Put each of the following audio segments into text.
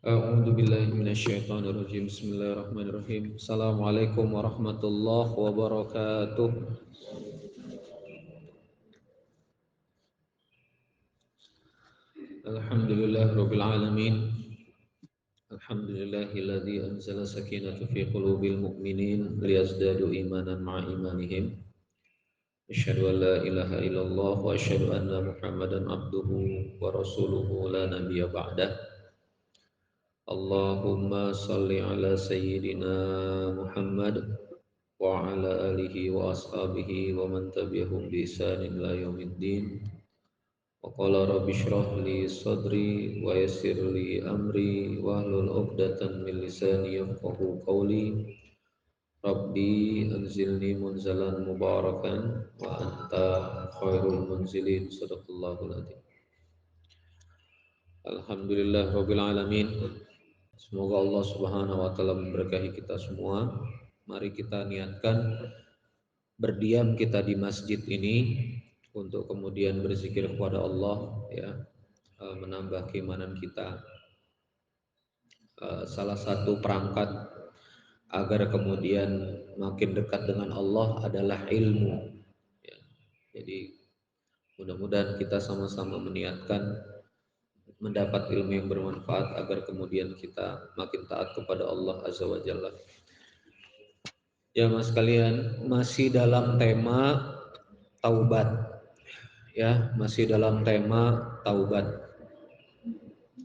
A'udzu billahi minasyaitonir rajim. Bismillahirrahmanirrahim. Assalamualaikum warahmatullahi wabarakatuh. Alhamdulillahirabbil alamin. Alhamdulillahilladzi anzala sakinata fi qulubil mu'minin liyazdadu imanan ma'a imanihim. Asyhadu an la ilaha illallah wa asyhadu anna Muhammadan abduhu wa rasuluhu la nabiyya ba'dah. Allahumma salli ala sayyidina Muhammad wa ala alihi wa ashabihi wa man tabi'ahum bi ihsanin ila yaumiddin. Wa qala rabbi shrah li sadri wa yassir li amri wa hlul 'uqdatam min lisani yafqahu qawli. Rabbi anzilni munzalan mubarakan wa anta khairul munzilin. Sadaqallahul adzim. Alhamdulillah rabbil alamin. Semoga Allah Subhanahu wa taala memberkahi kita semua. Mari kita niatkan berdiam kita di masjid ini untuk kemudian berzikir kepada Allah, ya, menambah keimanan kita. Salah satu perangkat agar kemudian makin dekat dengan Allah adalah ilmu, ya. Jadi mudah-mudahan kita sama-sama meniatkan mendapat ilmu yang bermanfaat agar kemudian kita makin taat kepada Allah Azza wa Jalla. Ya mas kalian, masih dalam tema taubat, ya, masih dalam tema taubat.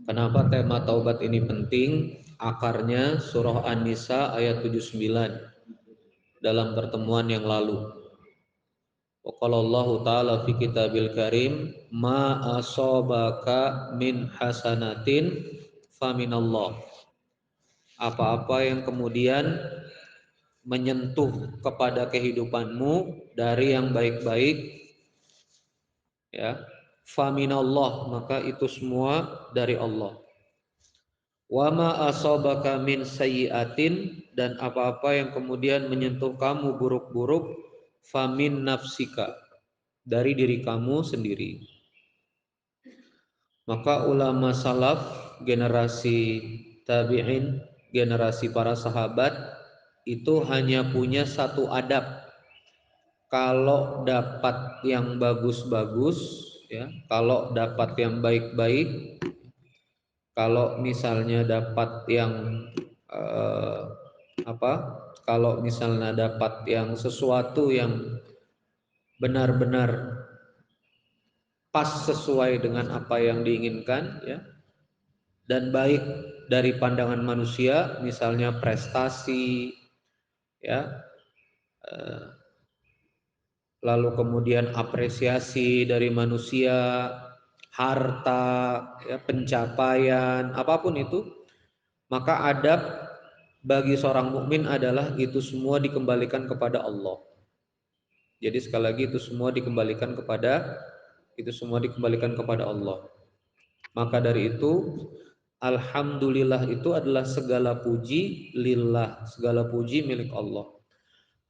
Kenapa tema taubat ini penting? Akarnya surah An-Nisa ayat 79 dalam pertemuan yang lalu. Wa qala Allah Ta'ala fi kitabil karim ma asabaka min hasanatin faminallah. Apa-apa yang kemudian menyentuh kepada kehidupanmu dari yang baik-baik, ya, faminallah, maka itu semua dari Allah. Wa ma asabaka min sayyi'atin, dan apa-apa yang kemudian menyentuh kamu buruk-buruk, famin nafsika, dari diri kamu sendiri. Maka ulama salaf, generasi tabi'in, generasi para sahabat itu hanya punya satu adab. Kalau dapat yang bagus-bagus, ya, kalau dapat yang baik-baik, kalau misalnya dapat yang eh, apa? Kalau misalnya dapat yang sesuatu yang benar-benar pas sesuai dengan apa yang diinginkan, ya, dan baik dari pandangan manusia, misalnya prestasi, ya, lalu kemudian apresiasi dari manusia, harta, ya, pencapaian, apapun itu, maka adab bagi seorang mukmin adalah itu semua dikembalikan kepada Allah. Jadi sekali lagi itu semua dikembalikan kepada Allah. Maka dari itu, alhamdulillah itu adalah segala puji lillah, segala puji milik Allah.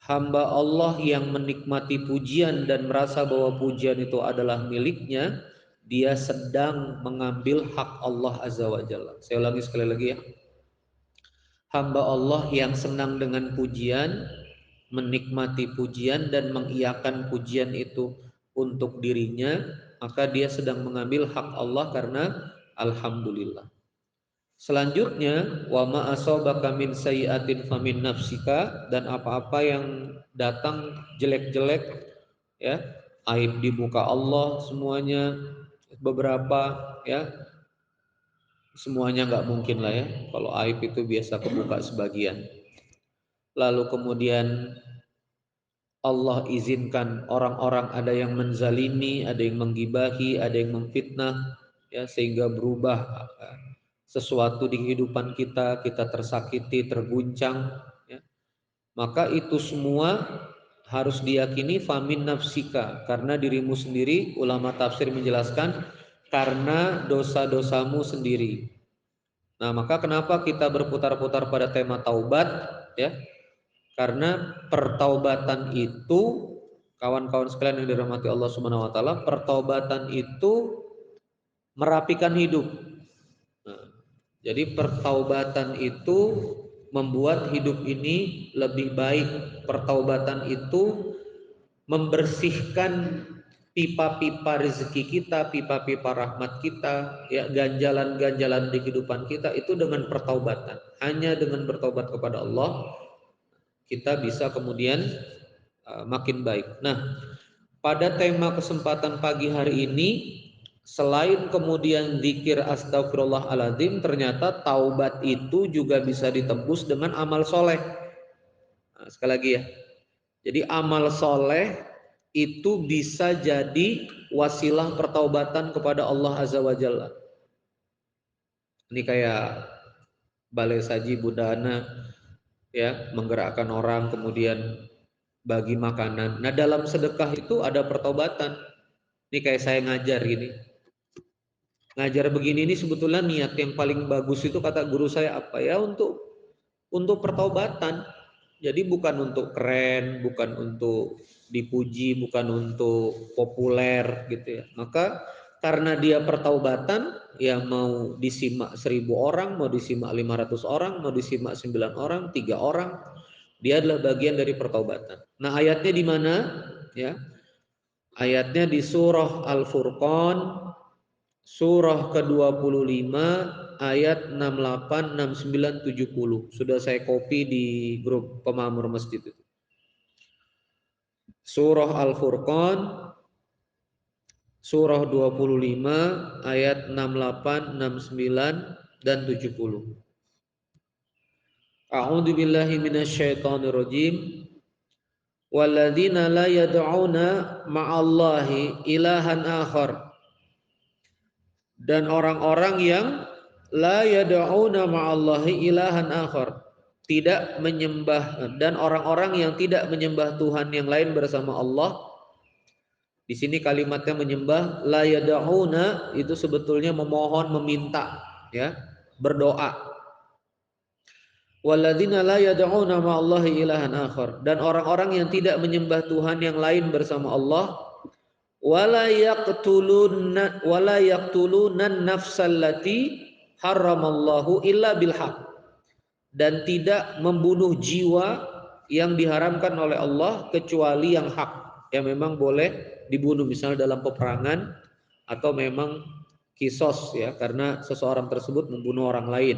Hamba Allah yang menikmati pujian dan merasa bahwa pujian itu adalah miliknya, dia sedang mengambil hak Allah Azza wa Jalla. Saya ulangi sekali lagi, ya. Hamba Allah yang senang dengan pujian, menikmati pujian dan mengiyakan pujian itu untuk dirinya, maka dia sedang mengambil hak Allah karena alhamdulillah. Selanjutnya, wa ma asabaka min sayyi'atin famin nafsika, dan apa-apa yang datang jelek-jelek, ya, aib di muka Allah semuanya, beberapa, ya, semuanya nggak mungkin lah, ya, kalau aib itu biasa kebuka sebagian. Lalu kemudian Allah izinkan orang-orang, ada yang menzalimi, ada yang menggibahi, ada yang memfitnah, ya, sehingga berubah sesuatu di kehidupan kita, kita tersakiti, terguncang, ya. Maka itu semua harus diyakini famin nafsika, karena dirimu sendiri. Ulama tafsir menjelaskan karena dosa-dosamu sendiri. Nah, maka kenapa kita berputar-putar pada tema taubat, ya? Karena pertaubatan itu, kawan-kawan sekalian yang dirahmati Allah Subhanahu wa taala, pertaubatan itu merapikan hidup. Nah, Jadi pertaubatan itu membuat hidup ini lebih baik. Pertaubatan itu membersihkan pipa-pipa rezeki kita, pipa-pipa rahmat kita, ya, ganjalan-ganjalan di kehidupan kita itu dengan pertaubatan. Hanya dengan bertobat kepada Allah kita bisa kemudian makin baik. Nah, pada tema kesempatan pagi hari ini, selain kemudian zikir astagfirullahaladzim, ternyata taubat itu juga bisa ditebus dengan amal soleh. Nah, sekali lagi ya, jadi amal soleh itu bisa jadi wasilah pertaubatan kepada Allah Azza wa Jalla. Ini kayak balai saji budana, ya, menggerakkan orang kemudian bagi makanan. Nah, dalam sedekah itu ada pertaubatan. Ini kayak saya ngajar gini. Ngajar begini ini sebetulnya niat yang paling bagus itu kata guru saya apa ya, untuk pertaubatan. Jadi bukan untuk keren, bukan untuk dipuji, bukan untuk populer gitu ya. Maka karena dia pertaubatan, ya mau disimak 1000 orang, mau disimak 500 orang, mau disimak 9 orang, 3 orang, dia adalah bagian dari pertaubatan. Nah, ayatnya di mana? Ya. Ayatnya di surah Al-Furqan, surah ke-25 ayat 68, 69, 70. Sudah saya copy di grup pemamur masjid itu. Surah Al-Furqan surah 25 ayat 68, 69 dan 70. A'udzu billahi minasyaitonir rajim. Walladzina la yad'una ma'allahi ilahan akhar. Dan orang-orang yang la yad'una ma'allahi ilahan akhar, tidak menyembah, dan orang-orang yang tidak menyembah Tuhan yang lain bersama Allah. Di sini kalimatnya menyembah, la yad'una itu sebetulnya memohon, meminta, ya, berdoa. Walladzina la yad'una ma'allahi ilahan akhar, dan orang-orang yang tidak menyembah Tuhan yang lain bersama Allah. Wala yaqtuluna nafsallati haramallahu illa bilhaq, dan tidak membunuh jiwa yang diharamkan oleh Allah kecuali yang hak, yang memang boleh dibunuh, misalnya dalam peperangan atau memang kisos, ya, karena seseorang tersebut membunuh orang lain.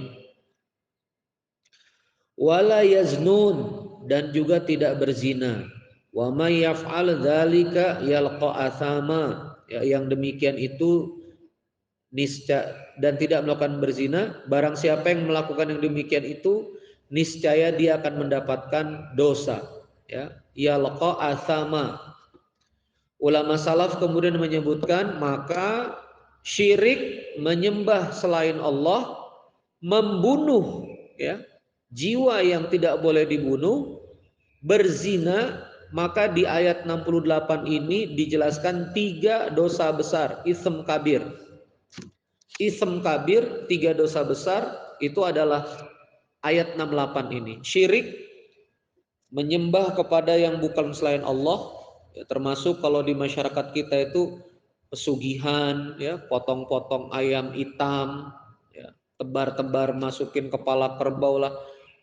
Wala yaznun, dan juga tidak berzina. Wa may yaf'al dzalika yalqa athama, ya, yang demikian itu niscaya, dan tidak melakukan berzina, barang siapa yang melakukan yang demikian itu niscaya dia akan mendapatkan dosa, ya, yalqa athama. Ulama salaf kemudian menyebutkan, maka syirik, menyembah selain Allah, membunuh, ya, jiwa yang tidak boleh dibunuh, berzina, maka di ayat 68 ini dijelaskan 3 dosa besar, ism kabir. Ism kabir, 3 dosa besar, itu adalah ayat 68 ini. Syirik, menyembah kepada yang bukan selain Allah, ya, termasuk kalau di masyarakat kita itu pesugihan, ya, potong-potong ayam hitam, ya, tebar-tebar masukin kepala kerbau lah,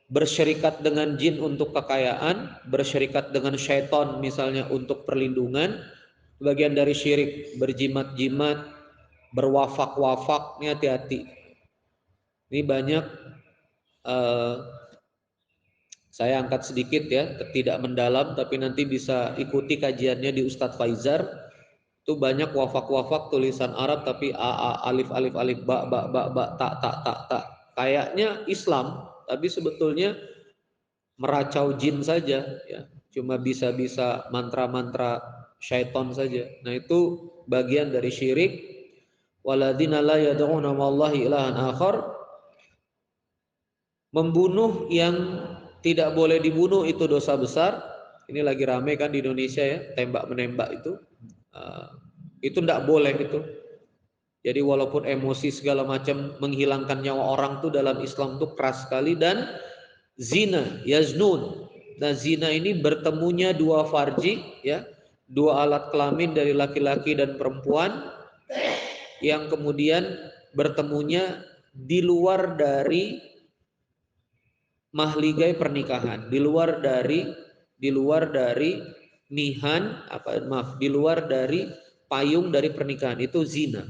bersyirikat dengan jin untuk kekayaan, bersyirikat dengan syaitan misalnya untuk perlindungan, bagian dari syirik. Berjimat-jimat, berwafak-wafak, ini hati-hati. Ini banyak, saya angkat sedikit ya, tidak mendalam, tapi nanti bisa ikuti kajiannya di Ustadz Faizar. Itu banyak wafak-wafak tulisan Arab tapi a a alif alif alif ba ba ba ba ta ta ta ta. Kayaknya Islam, tapi sebetulnya meracau jin saja, ya. Cuma bisa-bisa mantra-mantra syaitan saja. Nah, itu bagian dari syirik. Waladina la yad'una ma'allahi ilahan akhar, membunuh yang tidak boleh dibunuh itu dosa besar. Ini lagi rame kan di Indonesia, ya, tembak menembak itu. Itu tidak boleh itu. Jadi walaupun emosi segala macam, menghilangkan nyawa orang tuh dalam Islam tuh keras sekali. Dan zina, yaznun. Nah, zina ini bertemunya 2 farji, ya, 2 alat kelamin dari laki-laki dan perempuan, yang kemudian bertemunya di luar dari mahligai pernikahan, di luar dari di luar dari payung dari pernikahan, itu zina.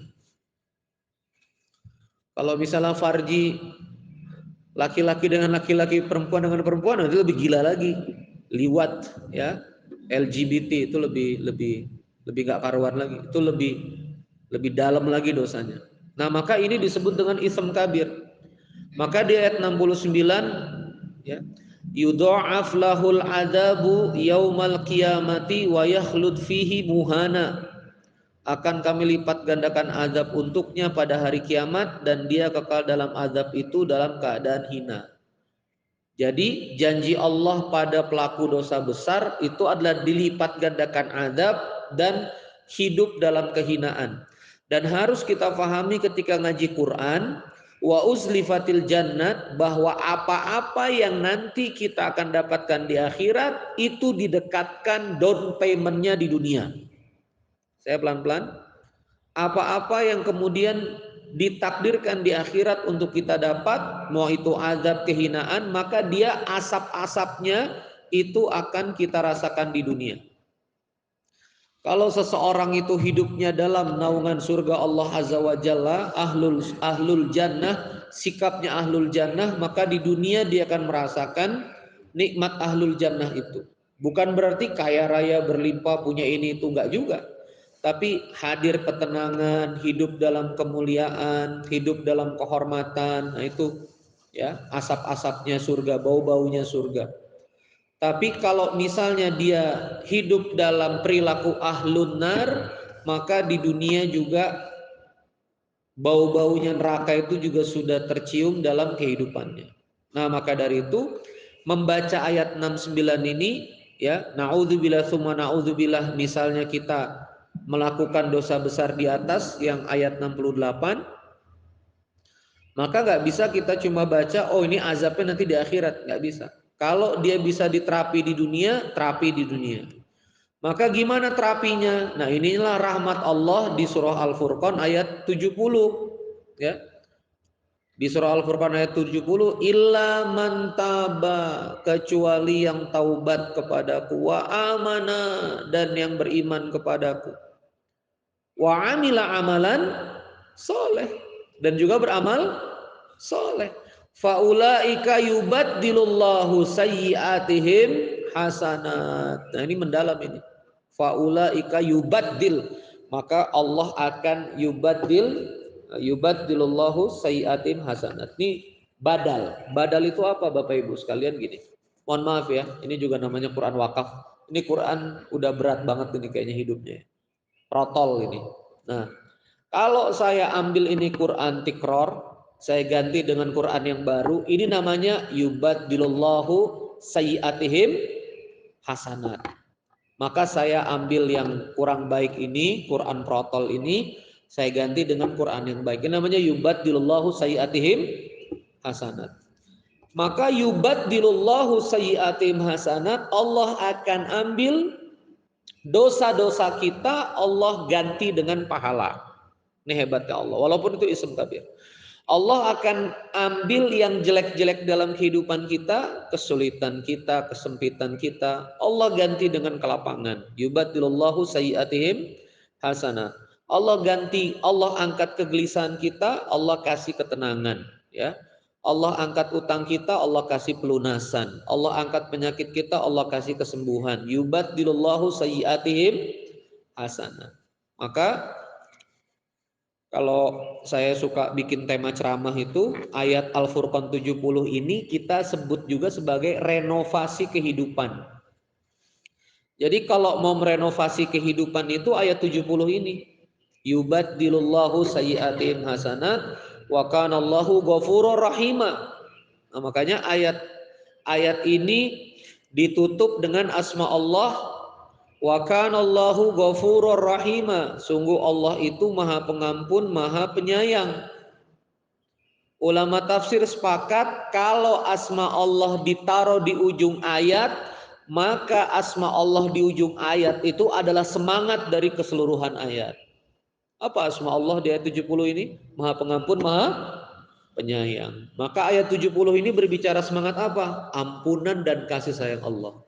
Kalau misalnya farji laki-laki dengan laki-laki, perempuan dengan perempuan, itu lebih gila lagi. Liwat, ya, LGBT itu lebih nggak karuan lagi. Itu lebih dalam lagi dosanya. Nah, maka ini disebut dengan ism kabir. Maka di ayat 69, ya, yudha'af lahul adabu yaumal qiyamati wa yakhlud fihi muhana. Akan kami lipat gandakan azab untuknya pada hari kiamat, dan dia kekal dalam azab itu dalam keadaan hina. Jadi janji Allah pada pelaku dosa besar itu adalah dilipat gandakan azab dan hidup dalam kehinaan. Dan harus kita pahami ketika ngaji Quran, wa uzlifatil jannat, bahwa apa-apa yang nanti kita akan dapatkan di akhirat itu didekatkan down paymentnya di dunia. Saya pelan-pelan. Apa-apa yang kemudian ditakdirkan di akhirat untuk kita dapat, mau itu azab kehinaan, maka dia asap-asapnya itu akan kita rasakan di dunia. Kalau seseorang itu hidupnya dalam naungan surga Allah Azza wa Jalla, ahlul jannah, sikapnya ahlul jannah, maka di dunia dia akan merasakan nikmat ahlul jannah itu. Bukan berarti kaya raya berlimpah punya ini itu, enggak juga. Tapi hadir ketenangan, hidup dalam kemuliaan, hidup dalam kehormatan, nah itu ya, asap-asapnya surga, bau-baunya surga. Tapi kalau misalnya dia hidup dalam perilaku ahlun nar, maka di dunia juga bau-baunya neraka itu juga sudah tercium dalam kehidupannya. Nah, maka dari itu membaca ayat 69 ini, ya, naudzubillah tsumma naudzubillah, misalnya kita melakukan dosa besar di atas yang ayat 68, maka nggak bisa kita cuma baca, oh ini azabnya nanti di akhirat, nggak bisa. Kalau dia bisa diterapi di dunia, terapi di dunia. Maka gimana terapinya? Nah, inilah rahmat Allah di surah Al-Furqan ayat 70, ya. Di surah Al-Furqan ayat 70, illa man taba, kecuali yang taubat kepadaku, wa amana, dan yang beriman kepadaku, wa amila amalan soleh, dan juga beramal soleh, faulaika yubaddilullahu sayyiatihim hasanat. Nah, ini mendalam ini. Faulaika yubaddil, maka Allah akan yubaddilullahu sayyiatihim hasanat. Ini badal itu apa Bapak Ibu sekalian? Gini, mohon maaf ya, ini juga namanya Quran wakaf. Ini Quran udah berat banget ini kayaknya hidupnya, protol ini. Nah, kalau saya ambil ini Quran tikror, saya ganti dengan Quran yang baru, ini namanya yubaddilullahu sayyiatihim hasanat. Maka saya ambil yang kurang baik ini, Quran protol ini, saya ganti dengan Quran yang baik. Ini namanya yubaddilullahu sayyiatihim hasanat. Maka yubaddilullahu sayyiatihim hasanat, Allah akan ambil dosa-dosa kita, Allah ganti dengan pahala. Ini hebatnya Allah, walaupun itu ism kabir. Allah akan ambil yang jelek-jelek dalam kehidupan kita, kesulitan kita, kesempitan kita, Allah ganti dengan kelapangan. Yubaddilullahu sayyiatihim hasanah. Allah ganti, Allah angkat kegelisahan kita, Allah kasih ketenangan, ya. Allah angkat utang kita, Allah kasih pelunasan. Allah angkat penyakit kita, Allah kasih kesembuhan. Yubaddilullahu sayyiatihim hasanah. Maka kalau saya suka bikin tema ceramah itu, ayat Al-Furqan 70 ini kita sebut juga sebagai renovasi kehidupan. Jadi kalau mau merenovasi kehidupan itu ayat 70 ini. Yubaddilullahu sayyi'atihim hasanat wa kanallahu ghafurur rahima. Nah, makanya ayat ini ditutup dengan asma Allah, wa kanallahu ghafurur rahima. Sungguh Allah itu Maha Pengampun, Maha Penyayang. Ulama tafsir sepakat kalau asma Allah ditaruh di ujung ayat, maka asma Allah di ujung ayat itu adalah semangat dari keseluruhan ayat. Apa asma Allah di ayat 70 ini? Maha Pengampun, Maha penyayang. Maka ayat 70 ini berbicara semangat apa? Ampunan dan kasih sayang Allah.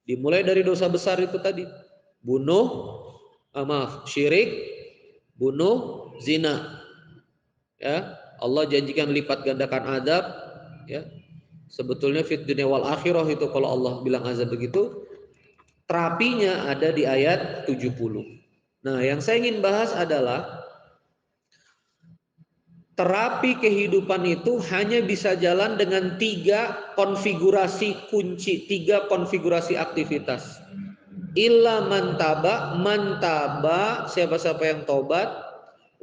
Dimulai dari dosa besar itu tadi. Syirik, bunuh, zina. Ya, Allah janjikan lipat gandakan azab, ya. Sebetulnya fit dunya wal akhirah itu kalau Allah bilang azab begitu, terapinya ada di ayat 70. Nah, yang saya ingin bahas adalah terapi kehidupan itu hanya bisa jalan dengan 3 konfigurasi kunci, 3 konfigurasi aktivitas. Illa mantaba, siapa-siapa yang tobat,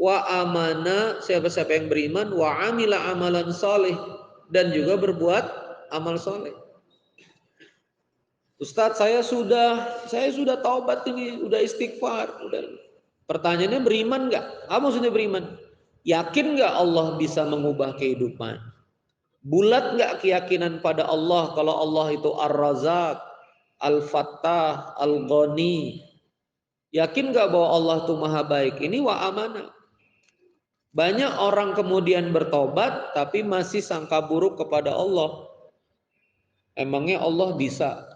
wa amana, siapa-siapa yang beriman, wa amila amalan soleh, dan juga berbuat amal soleh. Ustadz, saya sudah taubat ini, udah istighfar, udah. Pertanyaannya, beriman nggak? Apa maksudnya beriman? Yakin nggak Allah bisa mengubah kehidupan? Bulat nggak keyakinan pada Allah kalau Allah itu Ar-Razak, Al-Fattah, Al-Ghani? Yakin nggak bahwa Allah itu maha baik? Ini wa amanah. Banyak orang kemudian bertobat tapi masih sangka buruk kepada Allah. Emangnya Allah bisa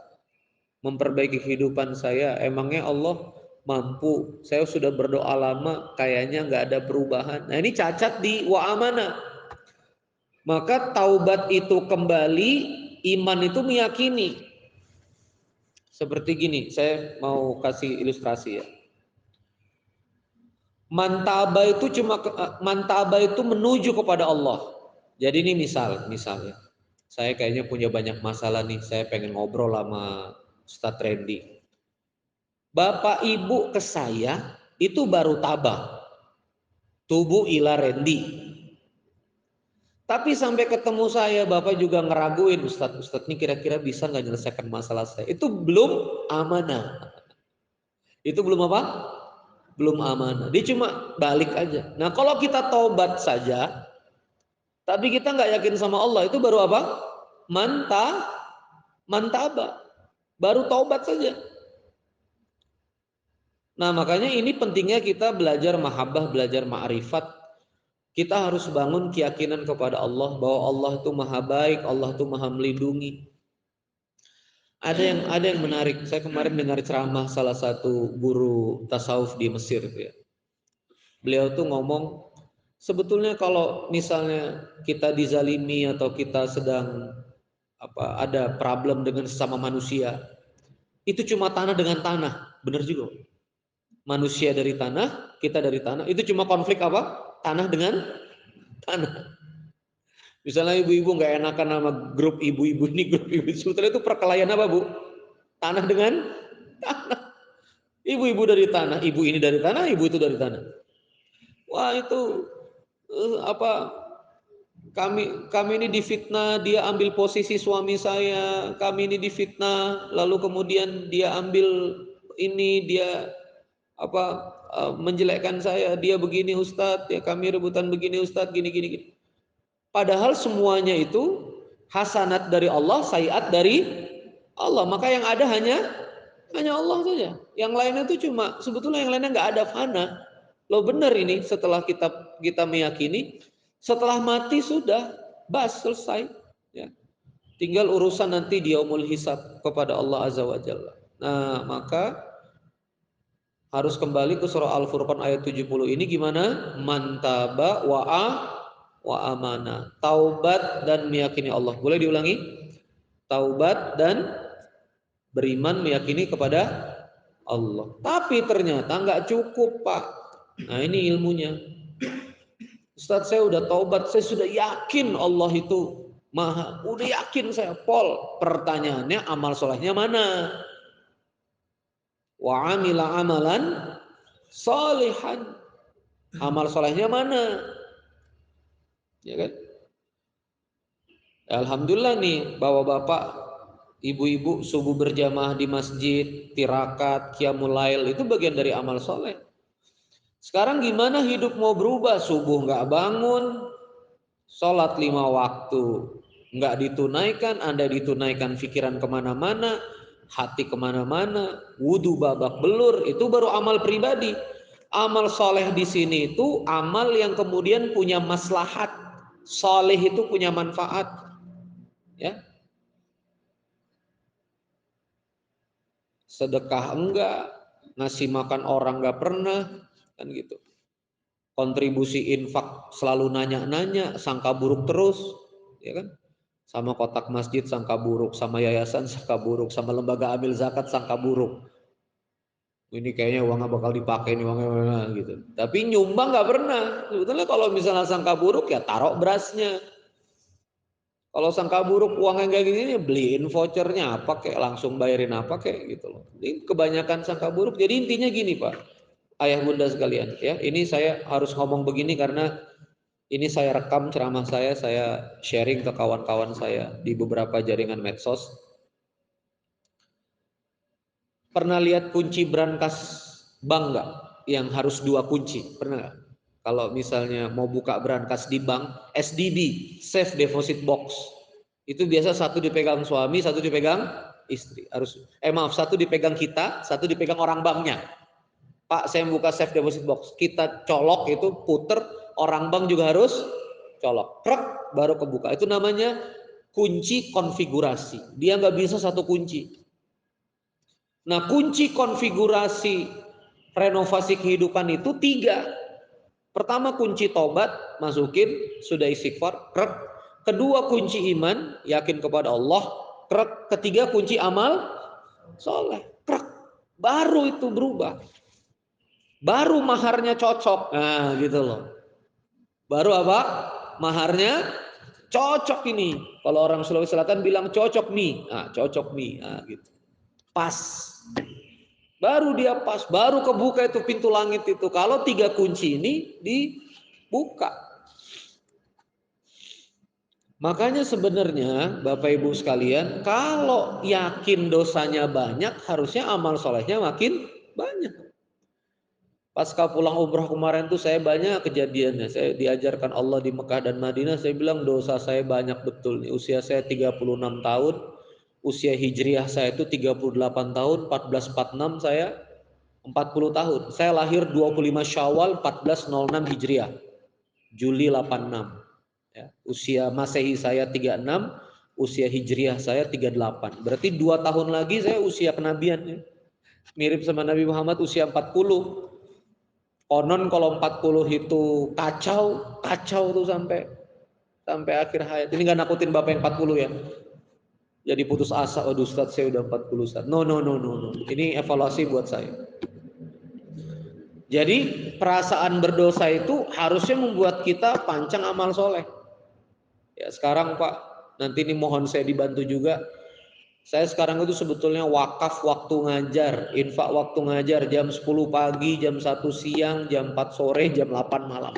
memperbaiki kehidupan saya? Emangnya Allah mampu? Saya sudah berdoa lama, kayaknya nggak ada perubahan. Nah, ini cacat di wa amanah. Maka taubat itu kembali, iman itu meyakini. Seperti gini, saya mau kasih ilustrasi ya. Mantaba itu menuju kepada Allah. Jadi ini misalnya. Saya kayaknya punya banyak masalah nih, saya pengen ngobrol sama Ustadz Randy. Bapak ibu ke saya itu baru tabah. Tubuh ila Randy. Tapi sampai ketemu saya, Bapak juga ngeraguin, Ustadz ini kira-kira bisa nggak menyelesaikan masalah saya. Itu belum amanah. Itu belum apa? Belum amanah. Dia cuma balik aja. Nah, kalau kita taubat saja, tapi kita nggak yakin sama Allah, itu baru apa? Mantaba. Baru taubat saja. Nah, makanya ini pentingnya kita belajar mahabbah, belajar ma'rifat. Kita harus bangun keyakinan kepada Allah bahwa Allah itu maha baik, Allah itu maha melindungi. Ada yang menarik. Saya kemarin dengar ceramah salah satu guru tasawuf di Mesir ya. Beliau tuh ngomong, sebetulnya kalau misalnya kita dizalimi atau kita sedang ada problem dengan sesama manusia, itu cuma tanah dengan tanah, benar juga. Manusia dari tanah, kita dari tanah, itu cuma konflik apa? Tanah dengan tanah. Misalnya ibu-ibu nggak enakan sama grup ibu-ibu ini, grup ibu sebetulnya itu perkelahian apa, Bu? Tanah dengan tanah. Ibu-ibu dari tanah, ibu ini dari tanah, ibu itu dari tanah. Wah, itu kami ini difitnah, dia ambil posisi suami saya, kami ini difitnah, lalu kemudian dia ambil ini, dia menjelekkan saya, dia begini Ustadz, ya kami rebutan begini Ustadz, gini. Padahal semuanya itu hasanat dari Allah, sayiat dari Allah. Maka yang ada hanya Allah saja. Yang lainnya itu cuma, sebetulnya yang lainnya nggak ada, fana. Lo benar ini, setelah kita meyakini, setelah mati sudah selesai. Ya. Tinggal urusan nanti di yaumul hisab kepada Allah Azza wa Jalla. Nah, maka harus kembali ke surah Al-Furqan ayat 70 ini gimana? Mantaba wa amana. Taubat dan meyakini Allah. Boleh diulangi? Taubat dan beriman meyakini kepada Allah. Tapi ternyata nggak cukup, Pak. Nah, ini ilmunya. Ustadz, saya udah taubat, saya sudah yakin Allah itu maha. Udah yakin saya, Pol. Pertanyaannya, amal solehnya mana? Wa amila amalan solihan. Amal solehnya mana? Ya kan? Alhamdulillah nih, bapak-bapak, ibu-ibu subuh berjamaah di masjid, tirakat, qiyamul lail, itu bagian dari amal soleh. Sekarang gimana hidup mau berubah? Subuh nggak bangun, sholat 5 waktu nggak ditunaikan, Anda ditunaikan pikiran kemana-mana, hati kemana-mana, wudhu babak belur, itu baru amal pribadi. Amal soleh di sini itu amal yang kemudian punya maslahat, Saleh itu punya manfaat, ya. Sedekah enggak, ngasih makan orang enggak pernah, kan gitu. Kontribusi infak selalu nanya-nanya, sangka buruk terus, ya kan? Sama kotak masjid sangka buruk, sama yayasan sangka buruk, sama lembaga amil zakat sangka buruk. Ini kayaknya uangnya bakal dipakai nih uangnya gitu. Tapi nyumbang nggak pernah. Sebetulnya kalau misalnya sangka buruk ya taruh berasnya. Kalau sangka buruk uang yang kayak gini beliin vouchernya apa kayak langsung bayarin apa kayak gitu loh. Ini kebanyakan sangka buruk. Jadi intinya gini Pak, ayah bunda sekalian ya. Ini saya harus ngomong begini karena ini saya rekam ceramah saya sharing ke kawan-kawan saya di beberapa jaringan medsos. Pernah lihat kunci brankas bank nggak? Yang harus 2 kunci, pernah nggak? Kalau misalnya mau buka brankas di bank, SDB, Safe Deposit Box, itu biasa satu dipegang suami, satu dipegang istri. Satu dipegang kita, satu dipegang orang banknya. Pak, saya buka Safe Deposit Box, kita colok itu puter, orang bank juga harus colok, krek, baru kebuka. Itu namanya kunci konfigurasi. Dia nggak bisa satu kunci. Nah, kunci konfigurasi renovasi kehidupan itu 3. Pertama kunci tobat, masukin, sudah istighfar, krek. Kedua kunci iman, yakin kepada Allah, krek. Ketiga kunci amal soleh, krek. Baru itu berubah. Baru maharnya cocok. Nah, gitu loh. Baru apa? Maharnya cocok ini. Kalau orang Sulawesi Selatan bilang cocok nih. Nah, cocok nih. Nah, gitu. Pas. Baru dia pas, baru kebuka itu pintu langit itu. Kalau 3 kunci ini dibuka. Makanya sebenarnya Bapak Ibu sekalian, kalau yakin dosanya banyak, harusnya amal solehnya makin banyak. Pasca pulang umroh kemarin tuh saya banyak kejadiannya. Saya diajarkan Allah di Mekah dan Madinah, saya bilang dosa saya banyak betul nih. Usia saya 36 tahun, usia hijriah saya itu 38 tahun, 1446 saya 40 tahun. Saya lahir 25 Syawal 1406 Hijriah. Juli 86. Ya, usia Masehi saya 36, usia Hijriah saya 38. Berarti 2 tahun lagi saya usia kenabian ya. Mirip sama Nabi Muhammad usia 40. Konon kalau 40 itu kacau tuh sampai akhir hayat. Ini nggak nakutin Bapak yang 40 ya. Jadi putus asa, waduh Ustaz saya udah 40 Ustaz. No. Ini evaluasi buat saya. Jadi perasaan berdosa itu harusnya membuat kita pancang amal soleh. Ya sekarang Pak, nanti ini mohon saya dibantu juga. Saya sekarang itu sebetulnya wakaf waktu ngajar, infak waktu ngajar jam 10 pagi, jam 1 siang, jam 4 sore, jam 8 malam.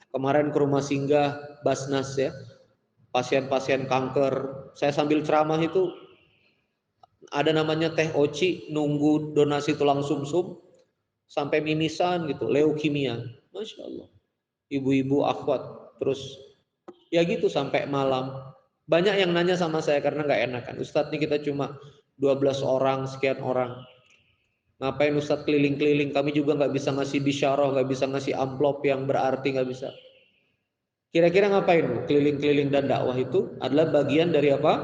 Kemarin ke rumah singgah Basnas ya, pasien-pasien kanker. Saya sambil ceramah itu ada namanya Teh Oci, nunggu donasi tulang sumsum sampai mimisan gitu, leukemia. Masya Allah. Ibu-ibu akhwat terus ya gitu sampai malam. Banyak yang nanya sama saya karena nggak enakan. Ustadz nih kita cuma 12 orang, sekian orang. Ngapain Ustadz keliling-keliling? Kami juga nggak bisa ngasih bisyarah, nggak bisa ngasih amplop yang berarti, nggak bisa. Kira-kira ngapain Bu? Keliling-keliling dan dakwah itu adalah bagian dari apa?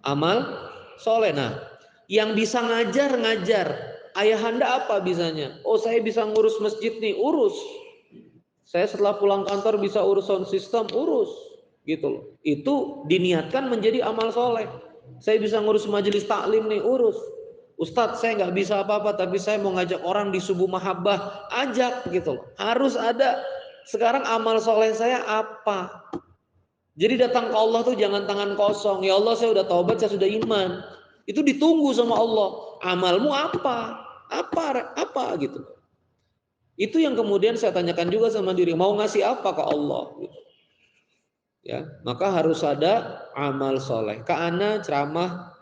Amal soleh. Nah, yang bisa ngajar. Ayahanda apa bisanya? Oh saya bisa ngurus masjid nih, urus. Saya setelah pulang kantor bisa urus sound system, urus. Gitu loh. Itu diniatkan menjadi amal soleh. Saya bisa ngurus majelis taklim nih, urus. Ustadz saya nggak bisa apa-apa, tapi saya mau ngajak orang di subuh mahabbah, ajak gitu loh. Harus ada. Sekarang amal soleh saya apa? Jadi datang ke Allah tuh jangan tangan kosong. Ya Allah saya udah taubat, saya sudah iman. Itu ditunggu sama Allah. Amalmu apa? Apa gitu. Itu yang kemudian saya tanyakan juga sama diri, mau ngasih apa ke Allah? Ya, maka harus ada amal soleh. Karena ceramah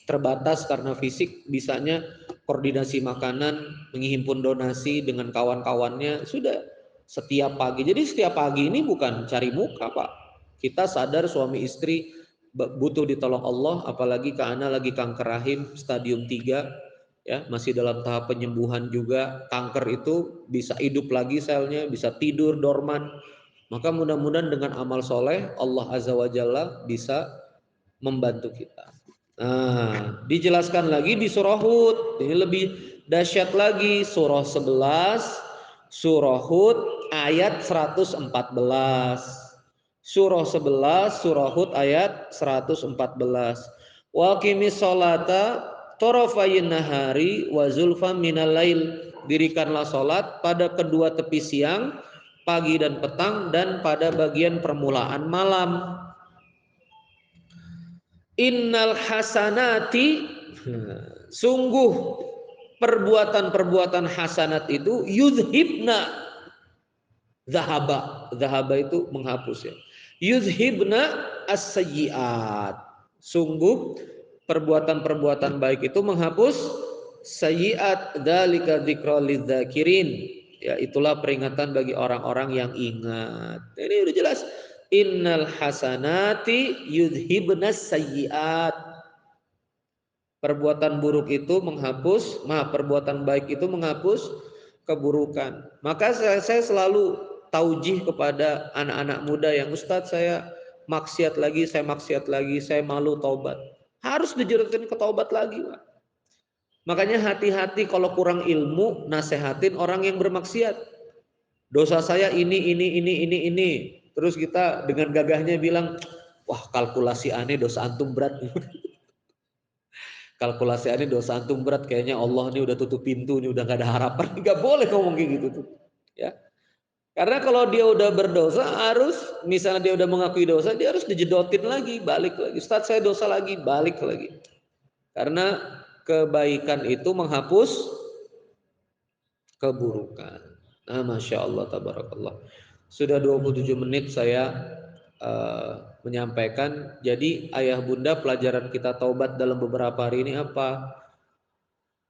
terbatas karena fisik, bisanya koordinasi makanan, menghimpun donasi dengan kawan-kawannya sudah setiap pagi. Jadi setiap pagi ini bukan cari muka Pak. Kita sadar suami istri butuh ditolong Allah, apalagi karena lagi kanker rahim stadium 3. Ya, masih dalam tahap penyembuhan juga. Kanker itu bisa hidup lagi selnya, bisa tidur dorman. Maka mudah-mudahan dengan amal soleh Allah Azza wa Jalla bisa membantu kita. Nah, dijelaskan lagi di surah Hud. Ini lebih dahsyat lagi, surah 11, surah Hud ayat 114. Surah 11, surah Hud ayat 114. Wa qimis sholata tarafayn nahari wa zulfam minal lail. Dirikanlah salat pada kedua tepi siang, pagi dan petang, dan pada bagian permulaan malam. Innal hasanati, sungguh perbuatan-perbuatan hasanat itu yudhibna zahaba. Zahaba itu menghapus ya. Yudhibna as-sayyiat. Sungguh perbuatan-perbuatan baik itu menghapus sayyiat. Dzalika dzikra lidzakirin. Ya, itulah peringatan bagi orang-orang yang ingat. Ini udah jelas. Innal hasanati yudhibna sayyiat. Perbuatan buruk itu menghapus, perbuatan baik itu menghapus keburukan. Maka saya selalu taujih kepada anak-anak muda yang, Ustadz saya maksiat lagi, saya malu taubat. Harus dijerutin ke taubat lagi, Pak. Makanya hati-hati kalau kurang ilmu, nasehatin orang yang bermaksiat. Dosa saya ini. Terus kita dengan gagahnya bilang, wah kalkulasi aneh, dosa antum berat. Kalkulasi ini dosa antum berat, kayaknya Allah ini udah tutup pintu, ini udah gak ada harapan. Gak boleh ngomong kayak gitu tuh, ya. Karena kalau dia udah berdosa, harus misalnya dia udah mengakui dosa, dia harus dijedotin lagi, balik lagi. Ustaz saya dosa lagi, balik lagi. Karena kebaikan itu menghapus keburukan. Nah, Masya Allah, tabarakallah. Sudah 27 menit saya menyampaikan. Jadi ayah bunda, pelajaran kita taubat dalam beberapa hari ini apa?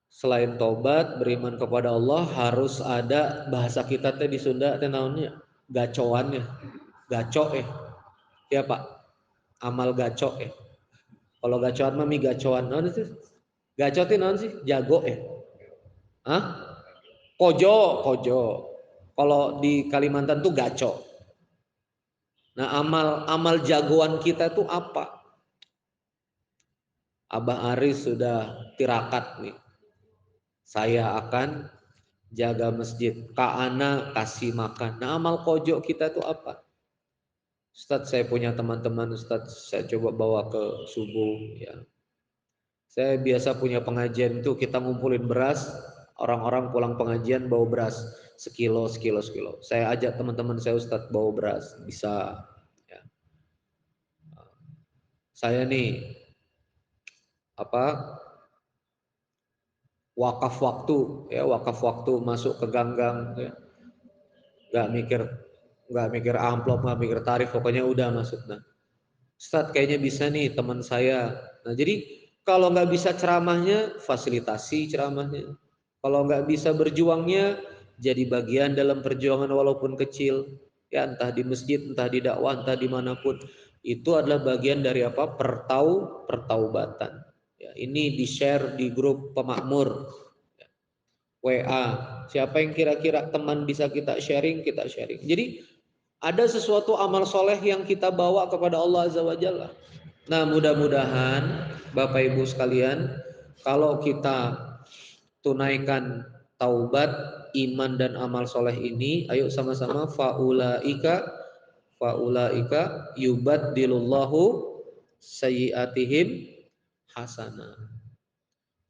Selain taubat, beriman kepada Allah, harus ada bahasa kita teh di Sunda teh naonnya gacoannya. Gaco ya Pak, amal gaco kalau gacoan mah gacoan naon itu, gaco teh naon sih, jago Hah? Kojo kalau di Kalimantan tuh gaco. Nah, amal jagoan kita tuh apa? Abah Aris sudah tirakat nih, saya akan jaga masjid, Kak Ana kasih makan. Nah, amal kojo kita tuh apa? Ustadz, saya punya teman-teman, Ustadz saya coba bawa ke subuh ya. Saya biasa punya pengajian itu, kita ngumpulin beras, orang-orang pulang pengajian bawa beras sekilo. Saya ajak teman-teman saya, Ustadz bawa beras, bisa ya. Saya nih wakaf waktu masuk ke ganggang ya. Nggak mikir amplop, nggak mikir tarif, pokoknya udah masuk. Nah, Ustadz kayaknya bisa nih teman saya. Nah, jadi kalau nggak bisa ceramahnya, fasilitasi ceramahnya. Kalau nggak bisa berjuangnya, jadi bagian dalam perjuangan walaupun kecil. Ya, entah di masjid, entah di dakwah, entah dimanapun. Itu adalah bagian dari apa? Pertaubatan. Ya, ini di-share di grup pemakmur. WA. Siapa yang kira-kira teman bisa kita sharing, kita sharing. Jadi ada sesuatu amal soleh yang kita bawa kepada Allah Azza wa Jalla. Nah, mudah-mudahan Bapak Ibu sekalian, kalau kita tunaikan taubat, iman dan amal soleh ini, ayo sama-sama faulaika yubaddilullahu sayyiatihim hasanah.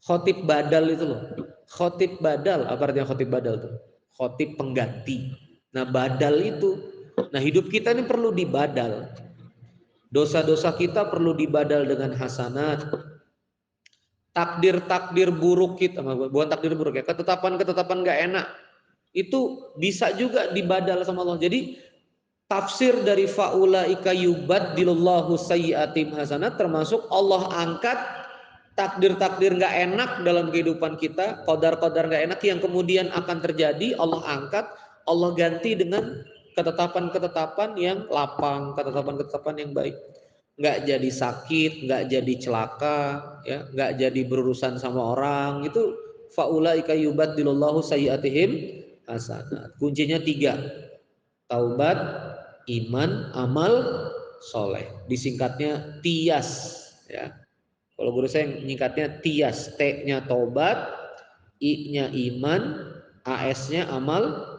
Khotib badal itu loh. Khotib badal, apa artinya khotib badal tuh? Khotib pengganti. Nah, badal itu. Nah, hidup kita ini perlu dibadal. Dosa-dosa kita perlu dibadal dengan hasanat. Takdir-takdir buruk kita, bukan takdir buruk ya, ketetapan-ketetapan gak enak, itu bisa juga dibadal sama Allah. Jadi tafsir dari faulaika yubaddilullahu sayyiatim hasanat termasuk Allah angkat takdir-takdir gak enak dalam kehidupan kita, qadar-qadar gak enak yang kemudian akan terjadi, Allah angkat, Allah ganti dengan ketetapan-ketetapan yang lapang, ketetapan-ketetapan yang baik. Nggak jadi sakit, nggak jadi celaka, ya, nggak jadi berurusan sama orang. Itu faulaika yubaddilullahu sayyiatihim hasanat. Kuncinya 3: taubat, iman, amal soleh. Disingkatnya TIAS ya. Kalau guru saya menyingkatnya TIAS, T-nya tobat, I-nya iman, AS-nya amal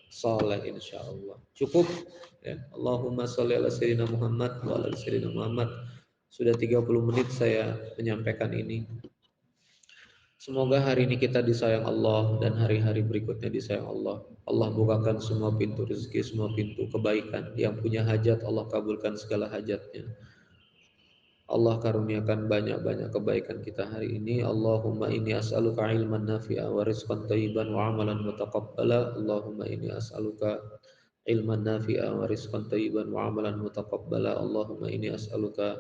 soleh insya Allah. Cukup ya. Allahumma sholli ala sayyidina Muhammad wa ala sayyidina Muhammad. Sudah 30 menit saya menyampaikan ini. Semoga hari ini kita disayang Allah dan hari-hari berikutnya disayang Allah. Allah bukakan semua pintu rezeki, semua pintu kebaikan. Yang punya hajat Allah kabulkan segala hajatnya. Allah karuniakan banyak-banyak kebaikan kita hari ini. Allahumma inni as'aluka ilman nafi'a wa rizqan thayyiban wa amalan mutaqabbala. Allahumma inni as'aluka ilman nafi'a wa rizqan thayyiban wa amalan mutaqabbala. Allahumma inni as'aluka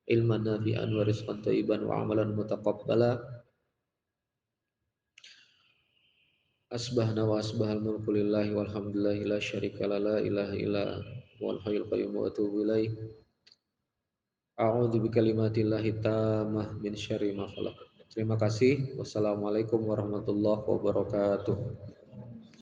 ilman nafi'an wa rizqan thayyiban wa amalan mutaqabbala. Asbahna wa asbahal mulku lillahi walhamdulillahi la syarika la la ilaha illa wal hayyul qayyum wa atubu ilaih. A'udzu bikalimatillahi tammah min syarri ma khalaq. Terima kasih. Wassalamualaikum warahmatullahi wabarakatuh.